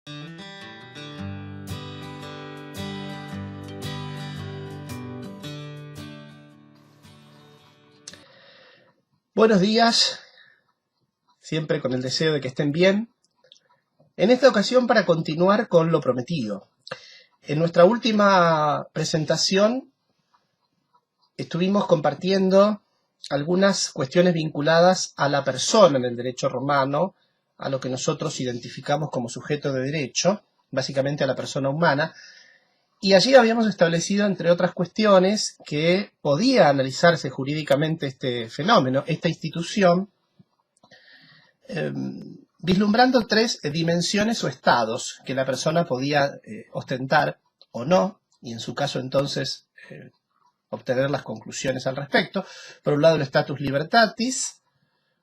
Buenos días, siempre con el deseo de que estén bien. En esta ocasión para continuar con lo prometido. En nuestra última presentación estuvimos compartiendo algunas cuestiones vinculadas a la persona en el derecho romano, a lo que nosotros identificamos como sujeto de derecho, básicamente a la persona humana, y allí habíamos establecido, entre otras cuestiones, que podía analizarse jurídicamente este fenómeno, esta institución, vislumbrando tres dimensiones o estados que la persona podía ostentar o no, y en su caso entonces obtener las conclusiones al respecto. Por un lado el status libertatis,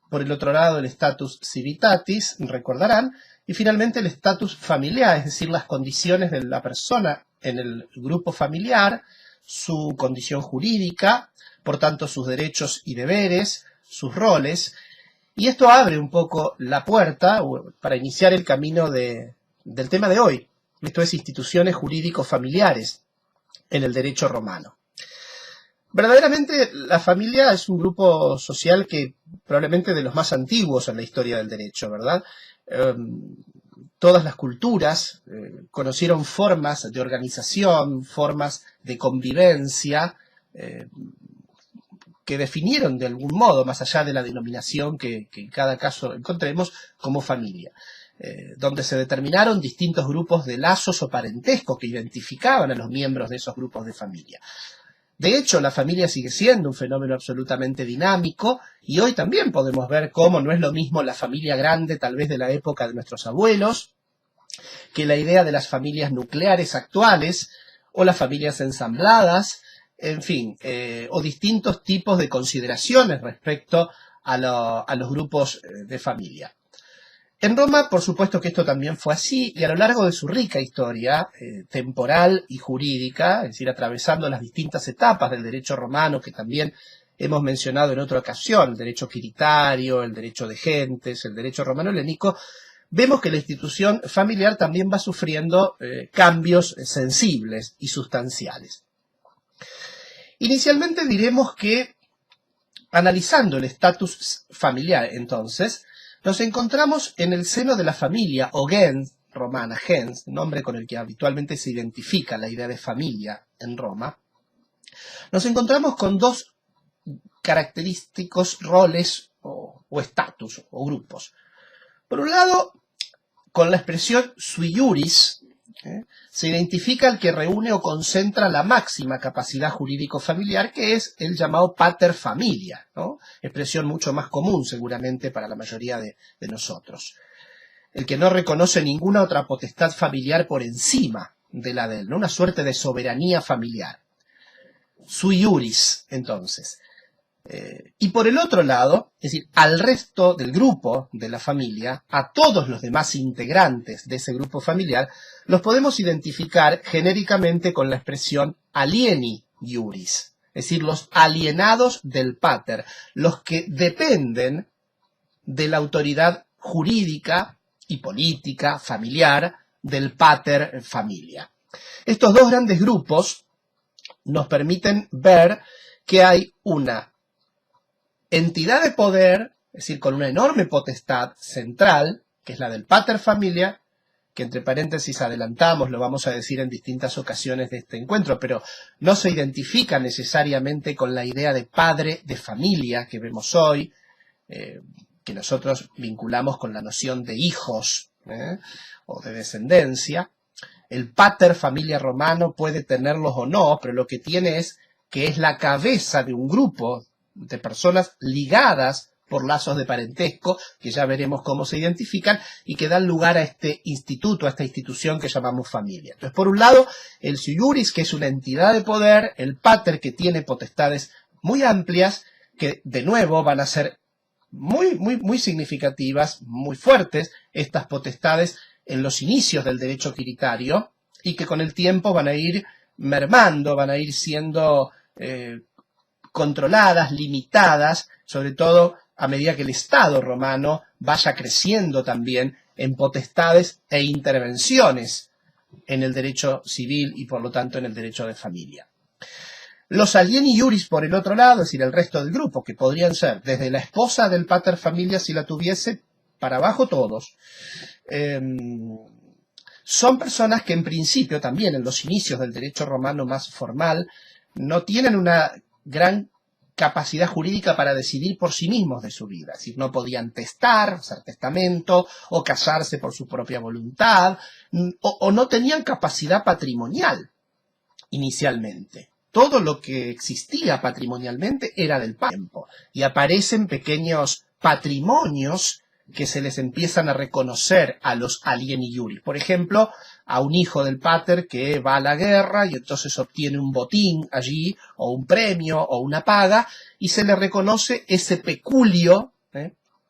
por el otro lado el status civitatis, recordarán, y finalmente el status familiar, es decir, las condiciones de la persona en el grupo familiar, su condición jurídica, por tanto sus derechos y deberes, sus roles. Y esto abre un poco la puerta para iniciar el camino del tema de hoy. Esto es instituciones jurídico-familiares en el derecho romano. Verdaderamente la familia es un grupo social que probablemente de los más antiguos en la historia del derecho, ¿verdad? Todas las culturas conocieron formas de organización, formas de convivencia, que definieron de algún modo, más allá de la denominación que en cada caso encontremos, como familia, donde se determinaron distintos grupos de lazos o parentescos que identificaban a los miembros de esos grupos de familia. De hecho, la familia sigue siendo un fenómeno absolutamente dinámico y hoy también podemos ver cómo no es lo mismo la familia grande, tal vez de la época de nuestros abuelos, que la idea de las familias nucleares actuales o las familias ensambladas, en fin, o distintos tipos de consideraciones respecto a los grupos de familia. En Roma, por supuesto que esto también fue así, y a lo largo de su rica historia temporal y jurídica, es decir, atravesando las distintas etapas del derecho romano, que también hemos mencionado en otra ocasión, el derecho quiritario, el derecho de gentes, el derecho romano-helénico, vemos que la institución familiar también va sufriendo cambios sensibles y sustanciales. Inicialmente diremos que, analizando el estatus familiar, entonces, nos encontramos en el seno de la familia, o gens romana, gens, nombre con el que habitualmente se identifica la idea de familia en Roma. Nos encontramos con dos característicos roles o estatus o grupos. Por un lado, con la expresión sui iuris, se identifica el que reúne o concentra la máxima capacidad jurídico-familiar, que es el llamado pater familia, ¿no? Expresión mucho más común seguramente para la mayoría de nosotros. El que no reconoce ninguna otra potestad familiar por encima de la de él, ¿no? Una suerte de soberanía familiar. Sui iuris, entonces. Y por el otro lado, es decir, al resto del grupo de la familia, a todos los demás integrantes de ese grupo familiar, los podemos identificar genéricamente con la expresión alieni iuris, es decir, los alienados del pater, los que dependen de la autoridad jurídica y política, familiar, del pater familia. Estos dos grandes grupos nos permiten ver que hay una entidad de poder, es decir, con una enorme potestad central, que es la del pater familia, que entre paréntesis adelantamos, lo vamos a decir en distintas ocasiones de este encuentro, pero no se identifica necesariamente con la idea de padre de familia que vemos hoy, que nosotros vinculamos con la noción de hijos o de descendencia. El pater familia romano puede tenerlos o no, pero lo que tiene es que es la cabeza de un grupo de personas ligadas por lazos de parentesco, que ya veremos cómo se identifican, y que dan lugar a este instituto, a esta institución que llamamos familia. Entonces, por un lado, el sui iuris, que es una entidad de poder, el pater, que tiene potestades muy amplias, que de nuevo van a ser muy significativas, muy fuertes, estas potestades en los inicios del derecho quiritario, y que con el tiempo van a ir mermando, van a ir siendo controladas, limitadas, sobre todo a medida que el Estado romano vaya creciendo también en potestades e intervenciones en el derecho civil y por lo tanto en el derecho de familia. Los alieni iuris por el otro lado, es decir, el resto del grupo, que podrían ser desde la esposa del pater familias si la tuviese, para abajo todos, son personas que en principio también en los inicios del derecho romano más formal no tienen una gran capacidad jurídica para decidir por sí mismos de su vida. Es decir, no podían testar, hacer testamento o casarse por su propia voluntad o no tenían capacidad patrimonial inicialmente. Todo lo que existía patrimonialmente era del tiempo y aparecen pequeños patrimonios que se les empiezan a reconocer a los alieni iuris. Por ejemplo, a un hijo del pater que va a la guerra y entonces obtiene un botín allí, o un premio, o una paga, y se le reconoce ese peculio,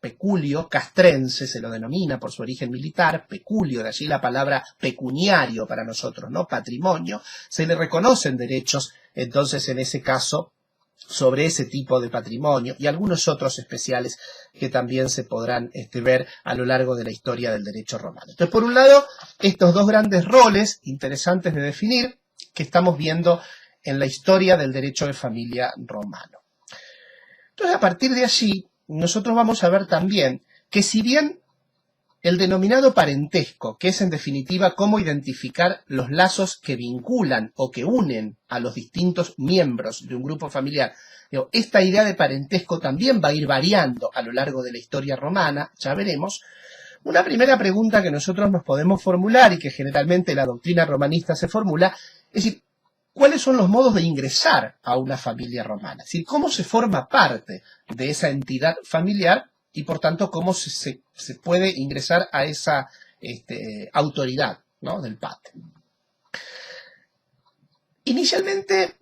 peculio castrense se lo denomina por su origen militar, peculio, de allí la palabra pecuniario para nosotros, ¿no? Patrimonio, se le reconocen derechos, entonces en ese caso, sobre ese tipo de patrimonio y algunos otros especiales que también se podrán ver a lo largo de la historia del derecho romano. Entonces, por un lado, estos dos grandes roles interesantes de definir que estamos viendo en la historia del derecho de familia romano. Entonces, a partir de allí, nosotros vamos a ver también que si bien el denominado parentesco, que es en definitiva cómo identificar los lazos que vinculan o que unen a los distintos miembros de un grupo familiar, esta idea de parentesco también va a ir variando a lo largo de la historia romana, ya veremos. Una primera pregunta que nosotros nos podemos formular y que generalmente la doctrina romanista se formula, es decir, ¿cuáles son los modos de ingresar a una familia romana? Es decir, ¿cómo se forma parte de esa entidad familiar? Y por tanto, cómo se puede ingresar a esa autoridad, ¿no? Del pater. Inicialmente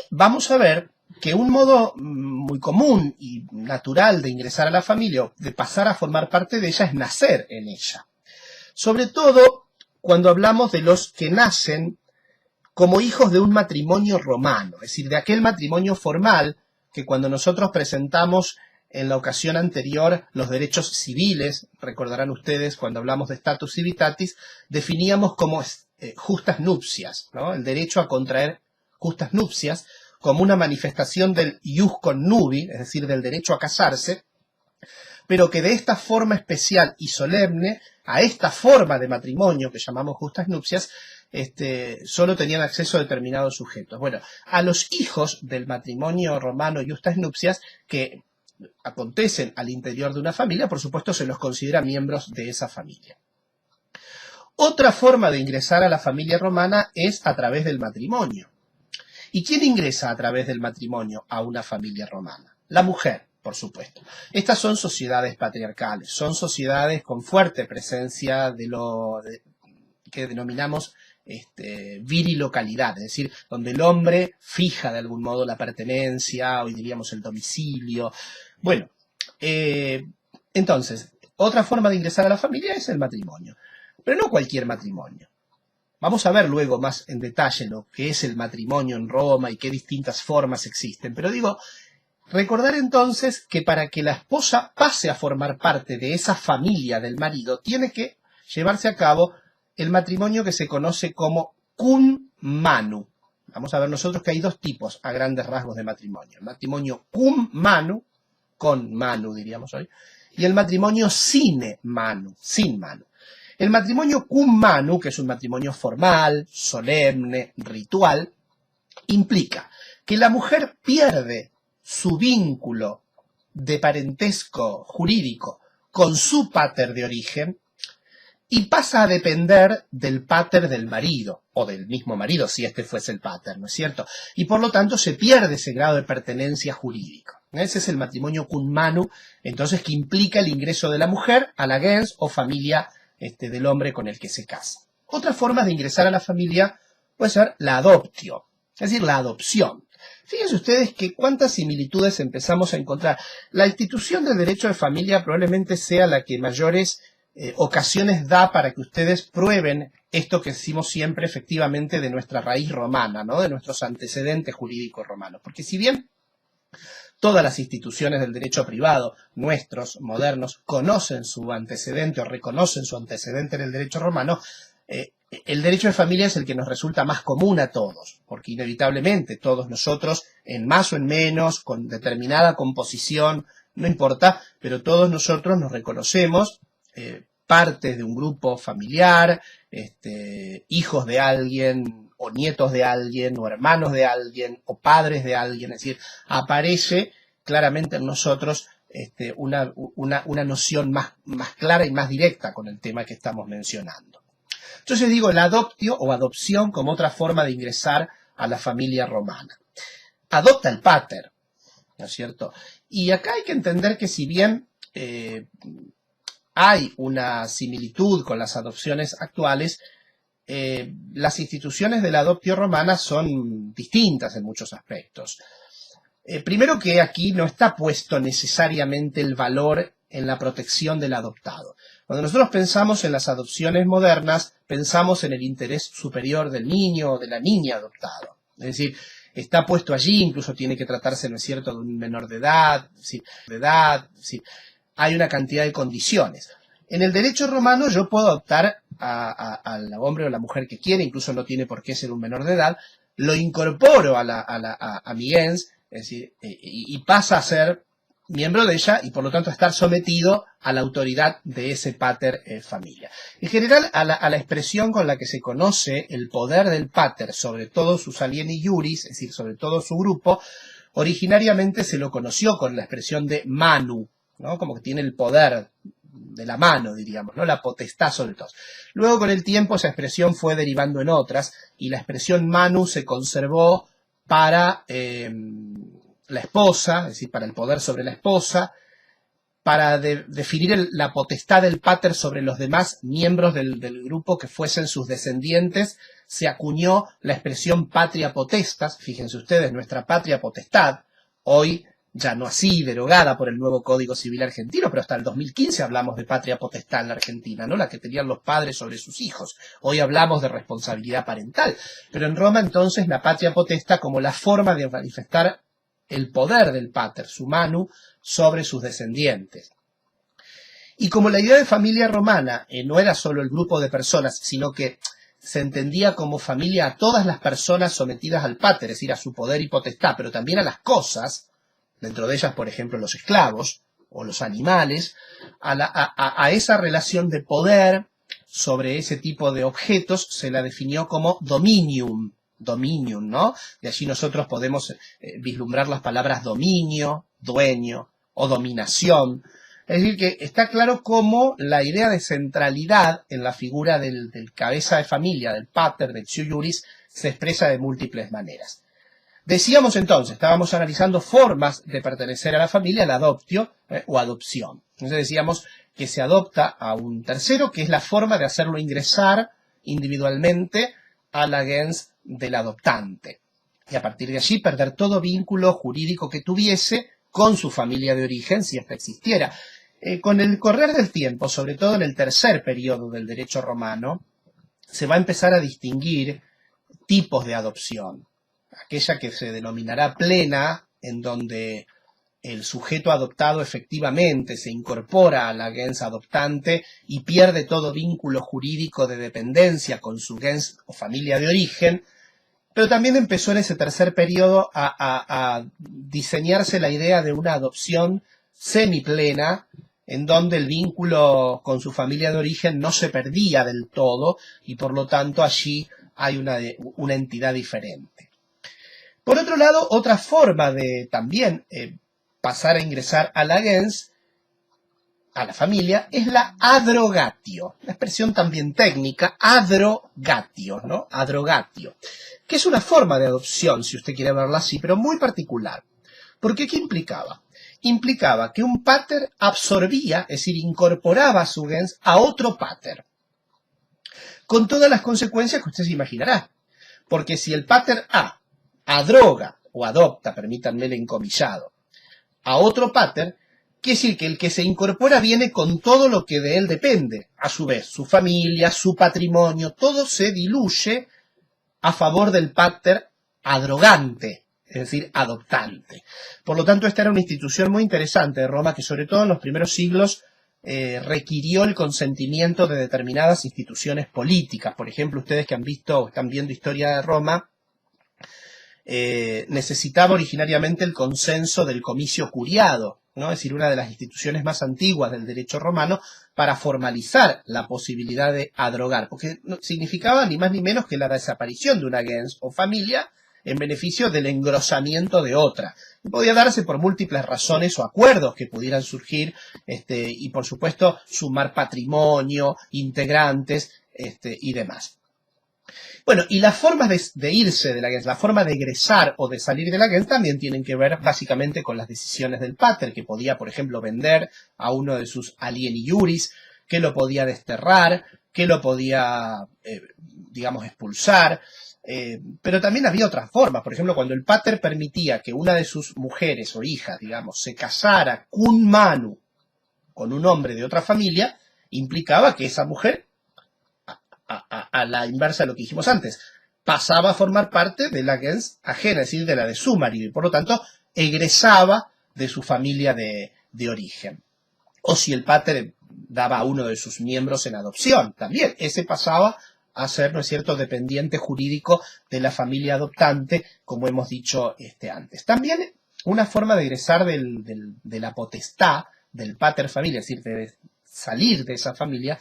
vamos a ver que un modo muy común y natural de ingresar a la familia, o de pasar a formar parte de ella, es nacer en ella. Sobre todo cuando hablamos de los que nacen como hijos de un matrimonio romano, es decir, de aquel matrimonio formal que cuando nosotros presentamos en la ocasión anterior los derechos civiles, recordarán ustedes cuando hablamos de status civitatis, definíamos como justas nupcias, ¿no? El derecho a contraer justas nupcias como una manifestación del ius connubi, es decir, del derecho a casarse, pero que de esta forma especial y solemne, a esta forma de matrimonio que llamamos justas nupcias, solo tenían acceso a determinados sujetos. Bueno, a los hijos del matrimonio romano justas nupcias, que acontecen al interior de una familia, por supuesto se los considera miembros de esa familia. Otra forma de ingresar a la familia romana es a través del matrimonio. ¿Y quién ingresa a través del matrimonio a una familia romana? La mujer, por supuesto. Estas son sociedades patriarcales, son sociedades con fuerte presencia de lo que denominamos virilocalidad, es decir, donde el hombre fija de algún modo la pertenencia, hoy diríamos el domicilio. Bueno, entonces, otra forma de ingresar a la familia es el matrimonio, pero no cualquier matrimonio. Vamos a ver luego más en detalle lo que es el matrimonio en Roma y qué distintas formas existen, pero digo, recordar entonces que para que la esposa pase a formar parte de esa familia del marido, tiene que llevarse a cabo el matrimonio que se conoce como cum manu. Vamos a ver nosotros que hay dos tipos a grandes rasgos de matrimonio. El matrimonio cum manu, con manu diríamos hoy, y el matrimonio sine manu, sin manu. El matrimonio cum manu, que es un matrimonio formal, solemne, ritual, implica que la mujer pierde su vínculo de parentesco jurídico con su pater de origen y pasa a depender del pater del marido, o del mismo marido si este fuese el pater, ¿no es cierto? Y por lo tanto se pierde ese grado de pertenencia jurídico. Ese es el matrimonio cum manu, entonces, que implica el ingreso de la mujer a la gens o familia del hombre con el que se casa. Otra forma de ingresar a la familia puede ser la adoptio, es decir, la adopción. Fíjense ustedes que cuántas similitudes empezamos a encontrar. La institución del derecho de familia probablemente sea la que mayores ocasiones da para que ustedes prueben esto que decimos siempre efectivamente de nuestra raíz romana, ¿no? De nuestros antecedentes jurídicos romanos. Porque si bien todas las instituciones del derecho privado, nuestros, modernos, conocen su antecedente o reconocen su antecedente en el derecho romano, el derecho de familia es el que nos resulta más común a todos, porque inevitablemente todos nosotros, en más o en menos, con determinada composición, no importa, pero todos nosotros nos reconocemos partes de un grupo familiar, hijos de alguien, o nietos de alguien, o hermanos de alguien, o padres de alguien. Es decir, aparece claramente en nosotros una noción más clara y más directa con el tema que estamos mencionando. Entonces digo el adoptio o adopción como otra forma de ingresar a la familia romana. Adopta el pater, ¿no es cierto? Y acá hay que entender que si bien hay una similitud con las adopciones actuales, las instituciones de la adoptio romana son distintas en muchos aspectos. Primero que aquí no está puesto necesariamente el valor en la protección del adoptado. Cuando nosotros pensamos en las adopciones modernas, pensamos en el interés superior del niño o de la niña adoptado. Es decir, está puesto allí, incluso tiene que tratarse, ¿no es cierto?, de un menor de edad, hay una cantidad de condiciones. En el derecho romano yo puedo adoptar al hombre o la mujer que quiere, incluso no tiene por qué ser un menor de edad, lo incorporo a mi gens, es decir, y pasa a ser miembro de ella y por lo tanto a estar sometido a la autoridad de ese pater familia. En general, a la expresión con la que se conoce el poder del pater sobre todo sus alieni iuris, es decir, sobre todo su grupo, originariamente se lo conoció con la expresión de manu, ¿no? Como que tiene el poder de la mano, diríamos, ¿no? La potestad sobre todos. Luego, con el tiempo, esa expresión fue derivando en otras, y la expresión manu se conservó para la esposa, es decir, para el poder sobre la esposa, para definir la potestad del pater sobre los demás miembros del grupo que fuesen sus descendientes, se acuñó la expresión patria potestas. Fíjense ustedes, nuestra patria potestad, hoy ya no así, derogada por el nuevo Código Civil argentino, pero hasta el 2015 hablamos de patria potestad en la Argentina, ¿no? La que tenían los padres sobre sus hijos. Hoy hablamos de responsabilidad parental. Pero en Roma, entonces, la patria potestad como la forma de manifestar el poder del pater, su manu, sobre sus descendientes. Y como la idea de familia romana no era solo el grupo de personas, sino que se entendía como familia a todas las personas sometidas al pater, es decir, a su poder y potestad, pero también a las cosas, dentro de ellas, por ejemplo, los esclavos o los animales, a esa relación de poder sobre ese tipo de objetos se la definió como dominium, ¿no? De allí nosotros podemos vislumbrar las palabras dominio, dueño o dominación. Es decir, que está claro cómo la idea de centralidad en la figura del cabeza de familia, del pater, del ciu iuris, se expresa de múltiples maneras. Decíamos entonces, estábamos analizando formas de pertenecer a la familia, la adoptio o adopción. Entonces decíamos que se adopta a un tercero, que es la forma de hacerlo ingresar individualmente a la gens del adoptante. Y a partir de allí perder todo vínculo jurídico que tuviese con su familia de origen, si ésta existiera. Con el correr del tiempo, sobre todo en el tercer periodo del derecho romano, se va a empezar a distinguir tipos de adopción. Aquella que se denominará plena, en donde el sujeto adoptado efectivamente se incorpora a la gens adoptante y pierde todo vínculo jurídico de dependencia con su gens o familia de origen, pero también empezó en ese tercer periodo a diseñarse la idea de una adopción semiplena, en donde el vínculo con su familia de origen no se perdía del todo y por lo tanto allí hay una entidad diferente. Por otro lado, otra forma de también pasar a ingresar a la gens, a la familia, es la adrogatio. Una expresión también técnica, adrogatio, ¿no? Adrogatio. Que es una forma de adopción, si usted quiere verla así, pero muy particular. Porque ¿qué implicaba? Implicaba que un pater absorbía, es decir, incorporaba a su gens a otro pater. Con todas las consecuencias que usted se imaginará. Porque si el pater A adroga o adopta, permítanme el encomillado, a otro pater, quiere decir que el que se incorpora viene con todo lo que de él depende. A su vez, su familia, su patrimonio, todo se diluye a favor del pater adrogante. Es es decir, adoptante. Por lo tanto, esta era una institución muy interesante de Roma que sobre todo en los primeros siglos requirió el consentimiento de determinadas instituciones políticas. Por ejemplo, ustedes que han visto o están viendo historia de Roma, necesitaba originariamente el consenso del comicio curiado, ¿no? Es decir, una de las instituciones más antiguas del derecho romano, para formalizar la posibilidad de adrogar, porque significaba ni más ni menos que la desaparición de una gens o familia en beneficio del engrosamiento de otra. Y podía darse por múltiples razones o acuerdos que pudieran surgir, y por supuesto sumar patrimonio, integrantes, y demás. Bueno, y las formas de irse de la gens, la forma de egresar o de salir de la gens también tienen que ver básicamente con las decisiones del pater, que podía, por ejemplo, vender a uno de sus alieni iuris, que lo podía desterrar, que lo podía, digamos, expulsar. Pero también había otras formas. Por ejemplo, cuando el pater permitía que una de sus mujeres o hijas, digamos, se casara cum manu con un hombre de otra familia, implicaba que esa mujer, a la inversa de lo que dijimos antes, pasaba a formar parte de la gens ajena, es decir, de la de su marido, y por lo tanto egresaba de su familia de origen. O si el pater daba a uno de sus miembros en adopción, también ese pasaba a ser, ¿no es cierto?, dependiente jurídico de la familia adoptante, como hemos dicho antes. También una forma de egresar de la potestad del pater familia, es decir, de salir de esa familia,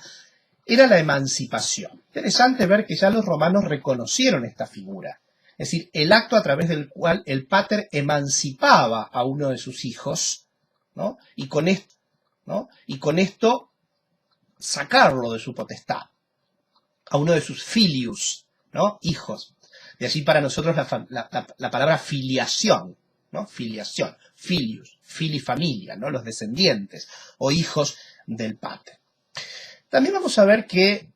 era la emancipación. Interesante ver que ya los romanos reconocieron esta figura. Es decir, el acto a través del cual el pater emancipaba a uno de sus hijos, ¿no? Y con esto sacarlo de su potestad, a uno de sus filius, ¿no? Hijos. De allí para nosotros la palabra filiación, ¿no? Filiación, filius, fili familia, ¿no? Los descendientes o hijos del pater. También vamos a ver que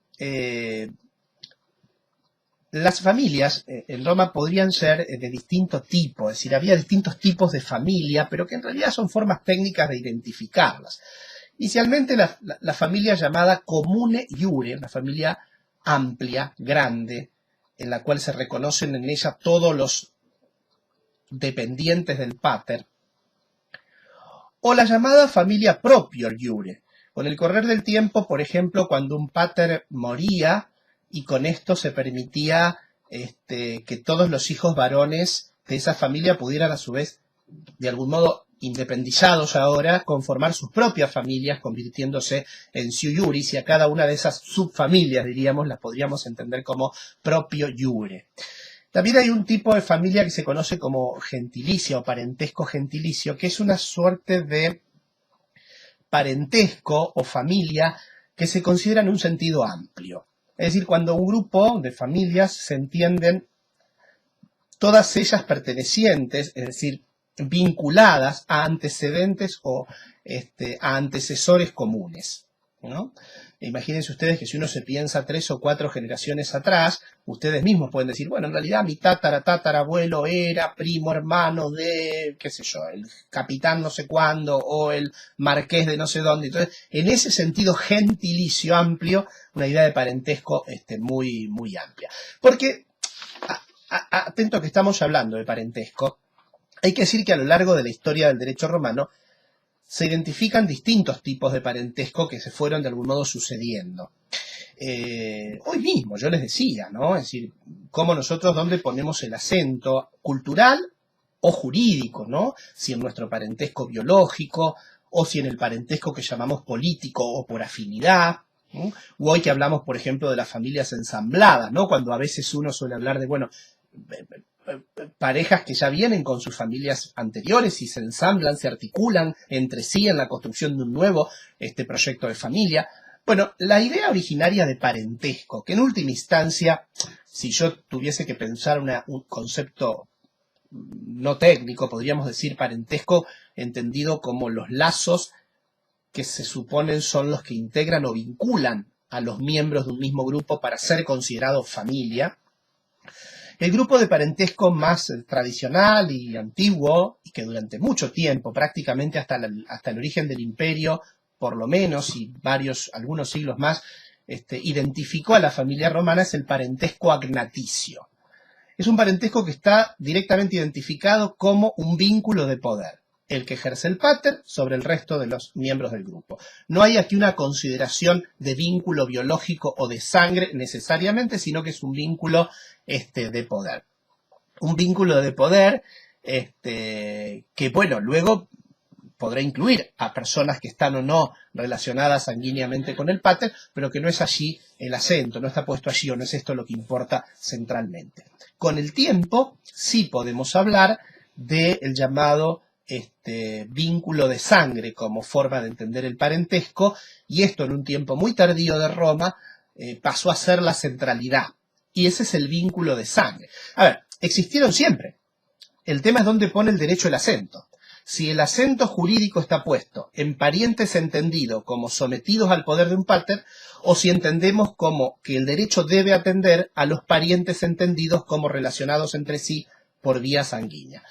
las familias en Roma podrían ser de distinto tipo, es decir, había distintos tipos de familia, pero que en realidad son formas técnicas de identificarlas. Inicialmente la familia llamada comune iure, una familia amplia, grande, en la cual se reconocen en ella todos los dependientes del pater, o la llamada familia proprio iure. Con el correr del tiempo, por ejemplo, cuando un pater moría y con esto se permitía que todos los hijos varones de esa familia pudieran a su vez, de algún modo independizados ahora, conformar sus propias familias, convirtiéndose en siu iuris, y a cada una de esas subfamilias, diríamos, las podríamos entender como proprio iure. También hay un tipo de familia que se conoce como gentilicia o parentesco gentilicio, que es una suerte de parentesco o familia que se considera en un sentido amplio. Es decir, cuando un grupo de familias se entienden todas ellas pertenecientes, es decir, vinculadas a antecedentes o a antecesores comunes, ¿no? Imagínense ustedes que si uno se piensa 3 o 4 generaciones atrás, ustedes mismos pueden decir, bueno, en realidad mi tatarabuelo era primo hermano de, qué sé yo, el capitán no sé cuándo o el marqués de no sé dónde. Entonces, en ese sentido gentilicio amplio, una idea de parentesco muy, muy amplia. Porque, atento que estamos hablando de parentesco, hay que decir que a lo largo de la historia del derecho romano se identifican distintos tipos de parentesco que se fueron de algún modo sucediendo. Hoy mismo, yo les decía, ¿no? Es decir, cómo nosotros dónde ponemos el acento cultural o jurídico, ¿no? Si en nuestro parentesco biológico o si en el parentesco que llamamos político o por afinidad. ¿No? O hoy que hablamos, por ejemplo, de las familias ensambladas, ¿no? Cuando a veces uno suele hablar de, bueno, parejas que ya vienen con sus familias anteriores y se ensamblan, se articulan entre sí en la construcción de un nuevo proyecto de familia. Bueno, la idea originaria de parentesco, que en última instancia, si yo tuviese que pensar un concepto no técnico, podríamos decir parentesco entendido como los lazos que se suponen son los que integran o vinculan a los miembros de un mismo grupo para ser considerados familia. El grupo de parentesco más tradicional y antiguo, y que durante mucho tiempo, prácticamente hasta el origen del imperio, por lo menos, y algunos siglos más, identificó a la familia romana, es el parentesco agnaticio. Es un parentesco que está directamente identificado como un vínculo de poder, el que ejerce el pater sobre el resto de los miembros del grupo. No hay aquí una consideración de vínculo biológico o de sangre necesariamente, sino que es un vínculo de poder. Un vínculo de poder que, bueno, luego podrá incluir a personas que están o no relacionadas sanguíneamente con el pater, pero que no es allí el acento, no está puesto allí o no es esto lo que importa centralmente. Con el tiempo sí podemos hablar del llamado vínculo de sangre como forma de entender el parentesco, y esto en un tiempo muy tardío de Roma pasó a ser la centralidad, y ese es el vínculo de sangre. A ver, existieron siempre. El tema es dónde pone el derecho el acento. Si el acento jurídico está puesto en parientes entendidos como sometidos al poder de un pater, o si entendemos como que el derecho debe atender a los parientes entendidos como relacionados entre sí por vía sanguínea.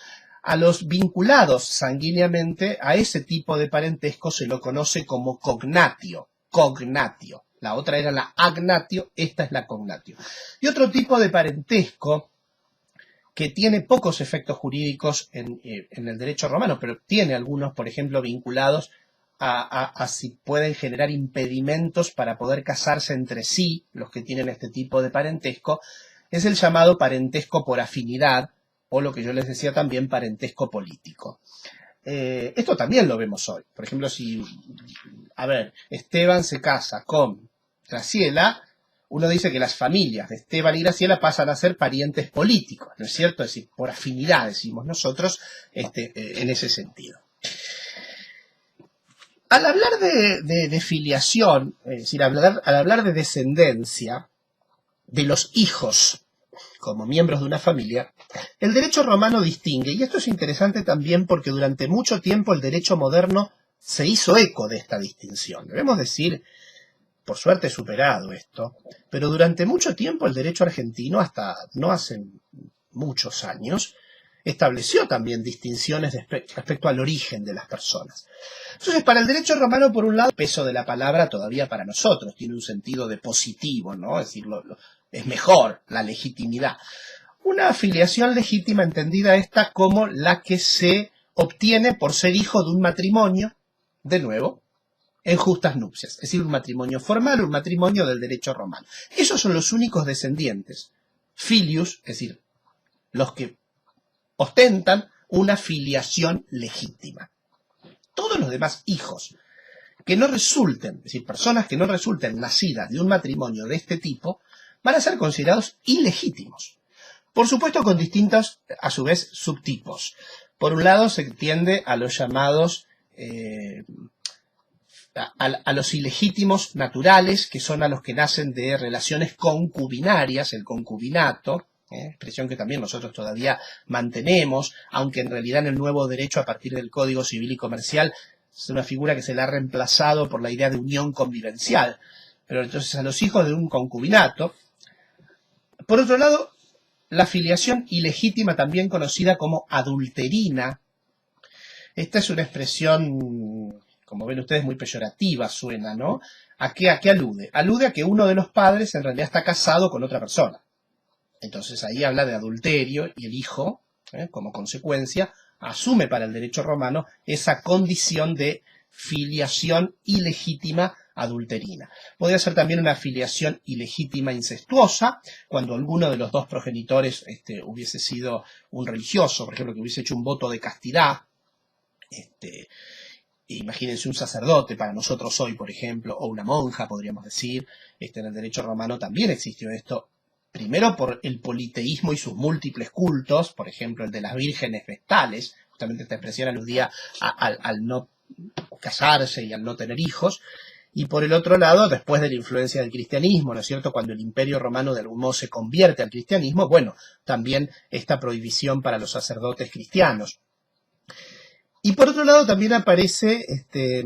A los vinculados sanguíneamente a ese tipo de parentesco se lo conoce como cognatio. Cognatio. La otra era la agnatio, esta es la cognatio. Y otro tipo de parentesco que tiene pocos efectos jurídicos en el derecho romano, pero tiene algunos, por ejemplo, vinculados a si pueden generar impedimentos para poder casarse entre sí, los que tienen este tipo de parentesco, es el llamado parentesco por afinidad, o lo que yo les decía también, parentesco político. Esto también lo vemos hoy. Por ejemplo, si, Esteban se casa con Graciela, uno dice que las familias de Esteban y Graciela pasan a ser parientes políticos, ¿no es cierto? Es decir, por afinidad, decimos nosotros, en ese sentido. Al hablar de filiación, es decir, al hablar de descendencia, de los hijos como miembros de una familia, el derecho romano distingue, y esto es interesante también porque durante mucho tiempo el derecho moderno se hizo eco de esta distinción. Debemos decir, por suerte superado esto, pero durante mucho tiempo el derecho argentino, hasta no hace muchos años, estableció también distinciones respecto al origen de las personas. Entonces, para el derecho romano, por un lado, el peso de la palabra todavía para nosotros tiene un sentido de positivo, ¿no? Es decir, es mejor la legitimidad. Una afiliación legítima entendida esta como la que se obtiene por ser hijo de un matrimonio, de nuevo, en justas nupcias, es decir, un matrimonio formal, un matrimonio del derecho romano. Esos son los únicos descendientes, filius, es decir, los que ostentan una filiación legítima. Todos los demás hijos que no resulten, es decir, personas que no resulten nacidas de un matrimonio de este tipo, van a ser considerados ilegítimos. Por supuesto, con distintos, a su vez, subtipos. Por un lado, se tiende a los llamados a los ilegítimos naturales, que son a los que nacen de relaciones concubinarias, el concubinato, expresión que también nosotros todavía mantenemos, aunque en realidad en el nuevo derecho a partir del Código Civil y Comercial es una figura que se le ha reemplazado por la idea de unión convivencial. Pero entonces a los hijos de un concubinato. Por otro lado, la filiación ilegítima, también conocida como adulterina. Esta es una expresión, como ven ustedes, muy peyorativa suena, ¿no? ¿A qué alude? Alude a que uno de los padres en realidad está casado con otra persona. Entonces ahí habla de adulterio y el hijo, como consecuencia, asume para el derecho romano esa condición de filiación ilegítima adulterina. Podría ser también una filiación ilegítima incestuosa, cuando alguno de los dos progenitores hubiese sido un religioso, por ejemplo, que hubiese hecho un voto de castidad. Imagínense un sacerdote para nosotros hoy, por ejemplo, o una monja, podríamos decir. En el derecho romano también existió esto. Primero por el politeísmo y sus múltiples cultos, por ejemplo el de las vírgenes vestales, justamente esta expresión aludía al no casarse y al no tener hijos, y por el otro lado, después de la influencia del cristianismo, ¿no es cierto?, cuando el Imperio Romano de algún modo se convierte al cristianismo, bueno, también esta prohibición para los sacerdotes cristianos. Y por otro lado también aparece este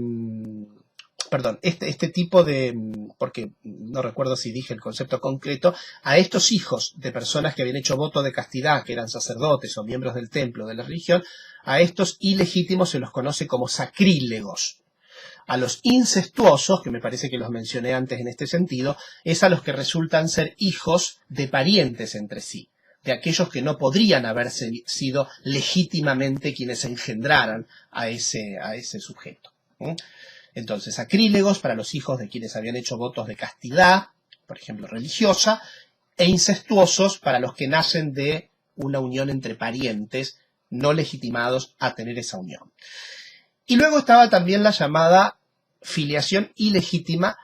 tipo de, porque no recuerdo si dije el concepto concreto, a estos hijos de personas que habían hecho voto de castidad, que eran sacerdotes o miembros del templo de la religión, a estos ilegítimos se los conoce como sacrílegos. A los incestuosos, que me parece que los mencioné antes en este sentido, es a los que resultan ser hijos de parientes entre sí. de aquellos que no podrían haberse sido legítimamente quienes engendraran a ese sujeto. Entonces, sacrílegos para los hijos de quienes habían hecho votos de castidad, por ejemplo, religiosa, e incestuosos para los que nacen de una unión entre parientes no legitimados a tener esa unión. Y luego estaba también la llamada filiación ilegítima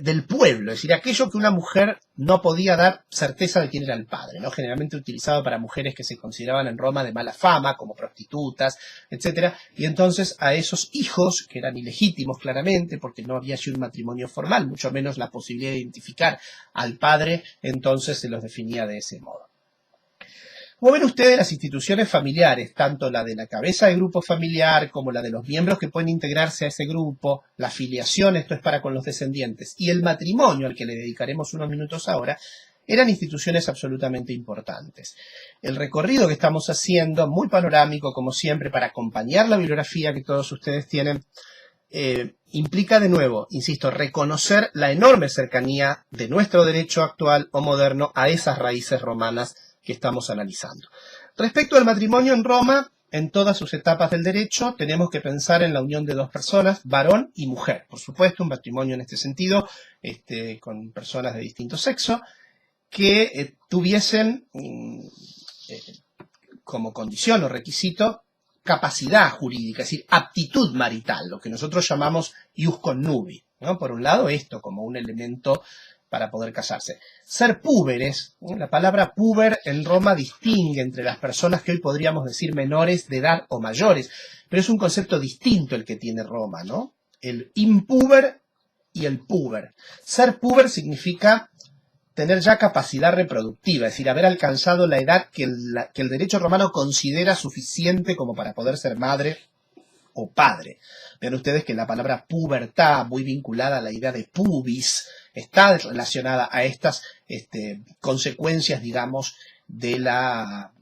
del pueblo, es decir, aquello que una mujer no podía dar certeza de quién era el padre, ¿no? Generalmente utilizado para mujeres que se consideraban en Roma de mala fama, como prostitutas, etcétera, y entonces a esos hijos, que eran ilegítimos claramente, porque no había allí un matrimonio formal, mucho menos la posibilidad de identificar al padre, entonces se los definía de ese modo. Como ven ustedes, las instituciones familiares, tanto la de la cabeza de grupo familiar como la de los miembros que pueden integrarse a ese grupo, la filiación, esto es para con los descendientes, y el matrimonio, al que le dedicaremos unos minutos ahora, eran instituciones absolutamente importantes. El recorrido que estamos haciendo, muy panorámico como siempre, para acompañar la bibliografía que todos ustedes tienen, implica de nuevo, insisto, reconocer la enorme cercanía de nuestro derecho actual o moderno a esas raíces romanas que estamos analizando. Respecto al matrimonio en Roma, en todas sus etapas del derecho, tenemos que pensar en la unión de dos personas, varón y mujer. Por supuesto, un matrimonio en este sentido, con personas de distinto sexo, que tuviesen como condición o requisito capacidad jurídica, es decir, aptitud marital, lo que nosotros llamamos ius connubi, ¿no? Por un lado, esto como un elemento para poder casarse. Ser púberes, la palabra puber en Roma distingue entre las personas que hoy podríamos decir menores de edad o mayores, pero es un concepto distinto el que tiene Roma, ¿no? El impuber y el puber. Ser puber significa tener ya capacidad reproductiva, es decir, haber alcanzado la edad que el derecho romano considera suficiente como para poder ser madre o padre. Vean ustedes que la palabra pubertad, muy vinculada a la idea de pubis, está relacionada a estas consecuencias, digamos, de la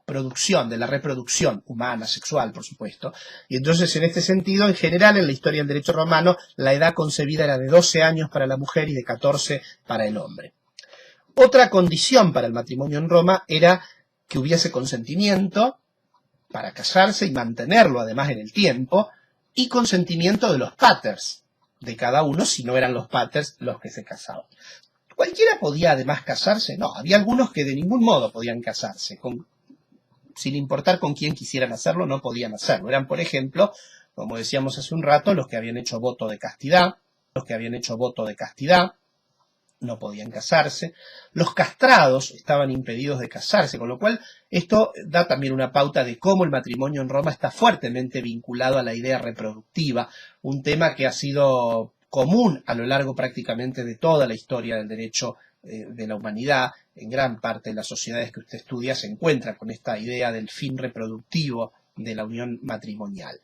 producción, de la reproducción humana, sexual, por supuesto. Y entonces, en este sentido, en general, en la historia del derecho romano, la edad concebida era de 12 años para la mujer y de 14 para el hombre. Otra condición para el matrimonio en Roma era que hubiese consentimiento para casarse y mantenerlo además en el tiempo, y consentimiento de los paters de cada uno, si no eran los paters los que se casaban. ¿Cualquiera podía además casarse? No, había algunos que de ningún modo podían casarse, sin importar con quién quisieran hacerlo, no podían hacerlo. Eran, por ejemplo, como decíamos hace un rato, los que habían hecho voto de castidad, no podían casarse. Los castrados estaban impedidos de casarse, con lo cual esto da también una pauta de cómo el matrimonio en Roma está fuertemente vinculado a la idea reproductiva, un tema que ha sido común a lo largo prácticamente de toda la historia del derecho de la humanidad. En gran parte de las sociedades que usted estudia se encuentra con esta idea del fin reproductivo de la unión matrimonial.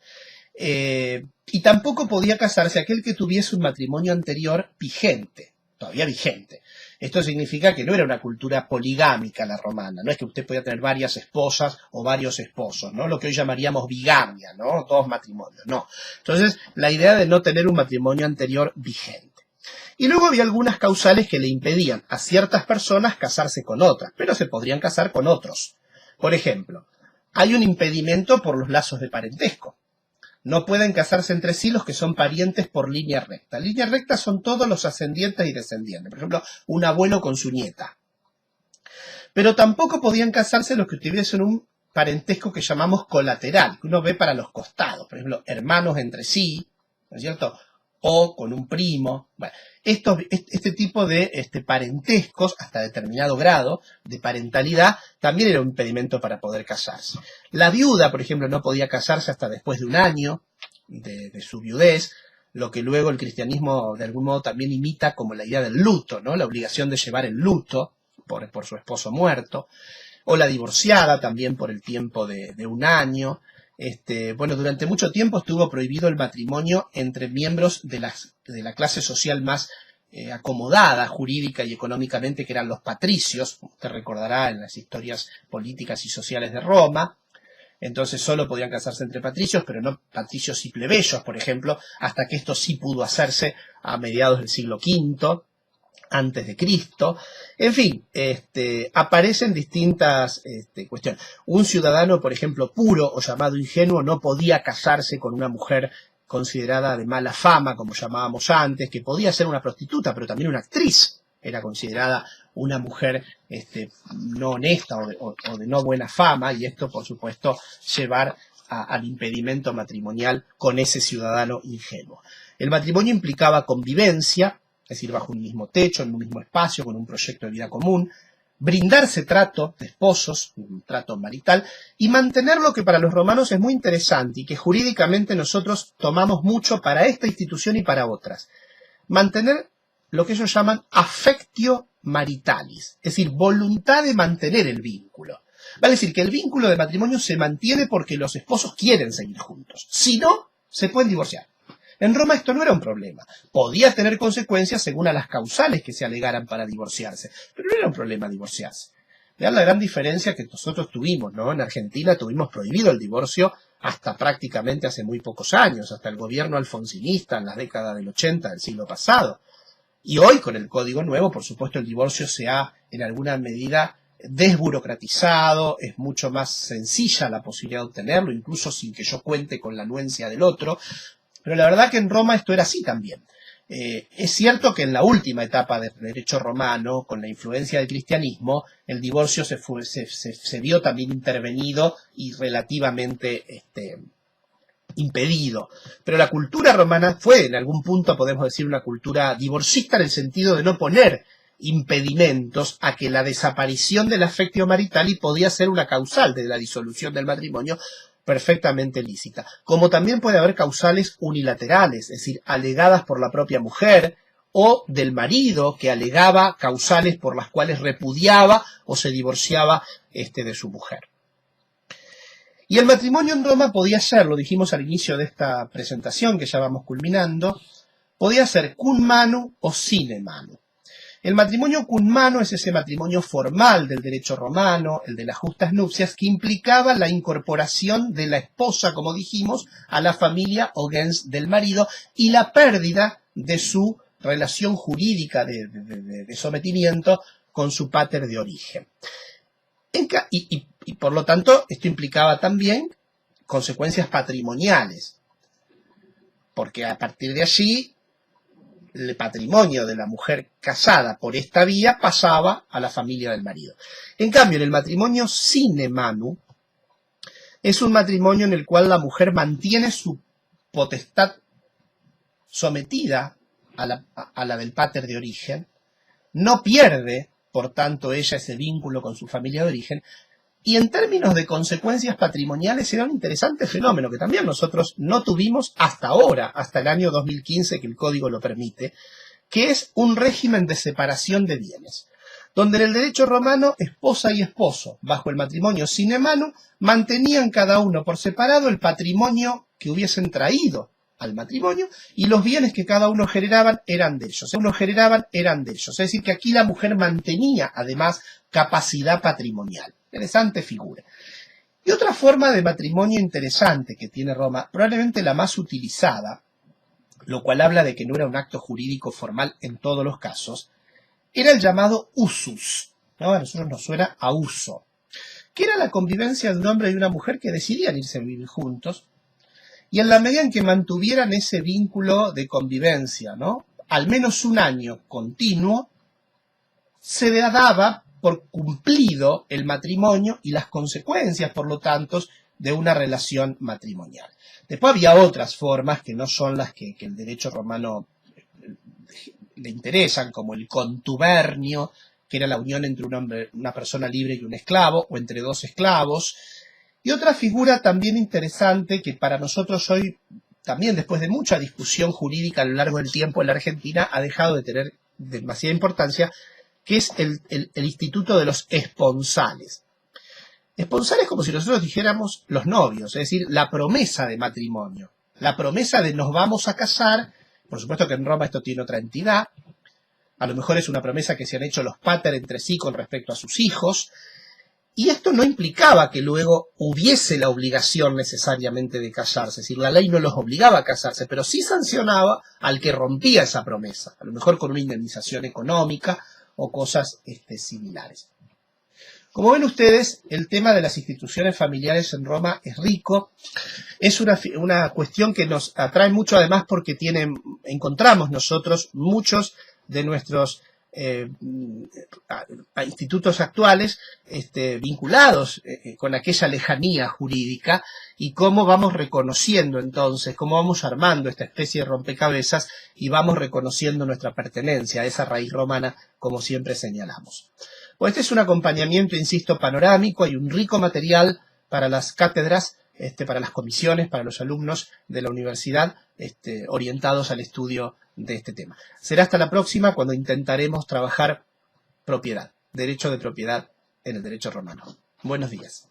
Y tampoco podía casarse aquel que tuviese un matrimonio anterior vigente, todavía vigente. Esto significa que no era una cultura poligámica la romana, no es que usted podía tener varias esposas o varios esposos, ¿no? Lo que hoy llamaríamos bigamia, ¿no? Dos matrimonios, no. Entonces, la idea de no tener un matrimonio anterior vigente. Y luego había algunas causales que le impedían a ciertas personas casarse con otras, pero se podrían casar con otros. Por ejemplo, hay un impedimento por los lazos de parentesco. No pueden casarse entre sí los que son parientes por línea recta. Línea recta son todos los ascendientes y descendientes. Por ejemplo, un abuelo con su nieta. Pero tampoco podían casarse los que tuviesen un parentesco que llamamos colateral, que uno ve para los costados. Por ejemplo, hermanos entre sí, ¿no es cierto? O con un primo. Bueno, este tipo de parentescos, hasta determinado grado de parentalidad, también era un impedimento para poder casarse. La viuda, por ejemplo, no podía casarse hasta después de un año de su viudez, lo que luego el cristianismo de algún modo también imita como la idea del luto, ¿no? La obligación de llevar el luto por su esposo muerto, o la divorciada también por el tiempo de un año. Bueno, durante mucho tiempo estuvo prohibido el matrimonio entre miembros de la clase social más acomodada jurídica y económicamente, que eran los patricios. Usted recordará en las historias políticas y sociales de Roma. Entonces solo podían casarse entre patricios, pero no patricios y plebeyos, por ejemplo, hasta que esto sí pudo hacerse a mediados del siglo V. antes de Cristo. En fin, aparecen distintas cuestiones. Un ciudadano, por ejemplo, puro o llamado ingenuo, no podía casarse con una mujer considerada de mala fama, como llamábamos antes, que podía ser una prostituta, pero también una actriz. Era considerada una mujer no honesta o de no buena fama, y esto, por supuesto, llevar al impedimento matrimonial con ese ciudadano ingenuo. El matrimonio implicaba convivencia, es decir, bajo un mismo techo, en un mismo espacio, con un proyecto de vida común, brindarse trato de esposos, un trato marital, y mantener lo que para los romanos es muy interesante y que jurídicamente nosotros tomamos mucho para esta institución y para otras. Mantener lo que ellos llaman affectio maritalis, es decir, voluntad de mantener el vínculo. Vale decir que el vínculo de matrimonio se mantiene porque los esposos quieren seguir juntos. Si no, se pueden divorciar. En Roma esto no era un problema. Podía tener consecuencias según a las causales que se alegaran para divorciarse, pero no era un problema divorciarse. Vean la gran diferencia que nosotros tuvimos, ¿no? En Argentina tuvimos prohibido el divorcio hasta prácticamente hace muy pocos años, hasta el gobierno alfonsinista en las décadas del 80 del siglo pasado. Y hoy, con el Código Nuevo, por supuesto, el divorcio se ha, en alguna medida, desburocratizado, es mucho más sencilla la posibilidad de obtenerlo, incluso sin que yo cuente con la anuencia del otro. Pero la verdad que en Roma esto era así también. Es cierto que en la última etapa del derecho romano, con la influencia del cristianismo, el divorcio se vio también intervenido y relativamente impedido. Pero la cultura romana fue, en algún punto podemos decir, una cultura divorcista en el sentido de no poner impedimentos a que la desaparición del affectio maritali podía ser una causal de la disolución del matrimonio perfectamente lícita. Como también puede haber causales unilaterales, es decir, alegadas por la propia mujer o del marido que alegaba causales por las cuales repudiaba o se divorciaba de su mujer. Y el matrimonio en Roma podía ser, lo dijimos al inicio de esta presentación que ya vamos culminando, podía ser cum manu o sine manu. El matrimonio cum manu es ese matrimonio formal del derecho romano, el de las justas nupcias, que implicaba la incorporación de la esposa, como dijimos, a la familia o gens del marido y la pérdida de su relación jurídica de sometimiento con su pater de origen. Y por lo tanto, esto implicaba también consecuencias patrimoniales, porque a partir de allí el patrimonio de la mujer casada por esta vía pasaba a la familia del marido. En cambio, en el matrimonio sine manu, es un matrimonio en el cual la mujer mantiene su potestad sometida a la del pater de origen, no pierde, por tanto, ella ese vínculo con su familia de origen, y en términos de consecuencias patrimoniales era un interesante fenómeno que también nosotros no tuvimos hasta ahora, hasta el año 2015 que el Código lo permite, que es un régimen de separación de bienes, donde en el derecho romano esposa y esposo, bajo el matrimonio sine manu, mantenían cada uno por separado el patrimonio que hubiesen traído al matrimonio y los bienes que cada uno generaban eran de ellos. Es decir, que aquí la mujer mantenía además capacidad patrimonial. Interesante figura. Y otra forma de matrimonio interesante que tiene Roma, probablemente la más utilizada, lo cual habla de que no era un acto jurídico formal en todos los casos, era el llamado usus, ¿no? A nosotros nos suena a uso, que era la convivencia de un hombre y una mujer que decidían irse a vivir juntos, y en la medida en que mantuvieran ese vínculo de convivencia, ¿no?, al menos un año continuo, se le daba por cumplido el matrimonio y las consecuencias, por lo tanto, de una relación matrimonial. Después había otras formas que no son las que el derecho romano le interesan, como el contubernio, que era la unión entre un hombre, una persona libre y un esclavo, o entre dos esclavos. Y otra figura también interesante que para nosotros hoy, también después de mucha discusión jurídica a lo largo del tiempo en la Argentina, ha dejado de tener demasiada importancia, que es el instituto de los esponsales. Esponsales como si nosotros dijéramos los novios, es decir, la promesa de matrimonio, la promesa de nos vamos a casar. Por supuesto que en Roma esto tiene otra entidad, a lo mejor es una promesa que se han hecho los pater entre sí con respecto a sus hijos, Y esto no implicaba que luego hubiese la obligación necesariamente de casarse, es decir, la ley no los obligaba a casarse, pero sí sancionaba al que rompía esa promesa, a lo mejor con una indemnización económica o cosas similares. Como ven ustedes, el tema de las instituciones familiares en Roma es rico, es una cuestión que nos atrae mucho además porque encontramos nosotros muchos de nuestros a institutos actuales vinculados con aquella lejanía jurídica y cómo vamos reconociendo entonces, cómo vamos armando esta especie de rompecabezas y vamos reconociendo nuestra pertenencia a esa raíz romana como siempre señalamos. Pues este es un acompañamiento, insisto, panorámico, hay un rico material para las cátedras, para las comisiones, para los alumnos de la universidad, orientados al estudio de este tema. Será hasta la próxima cuando intentaremos trabajar propiedad, derecho de propiedad en el derecho romano. Buenos días.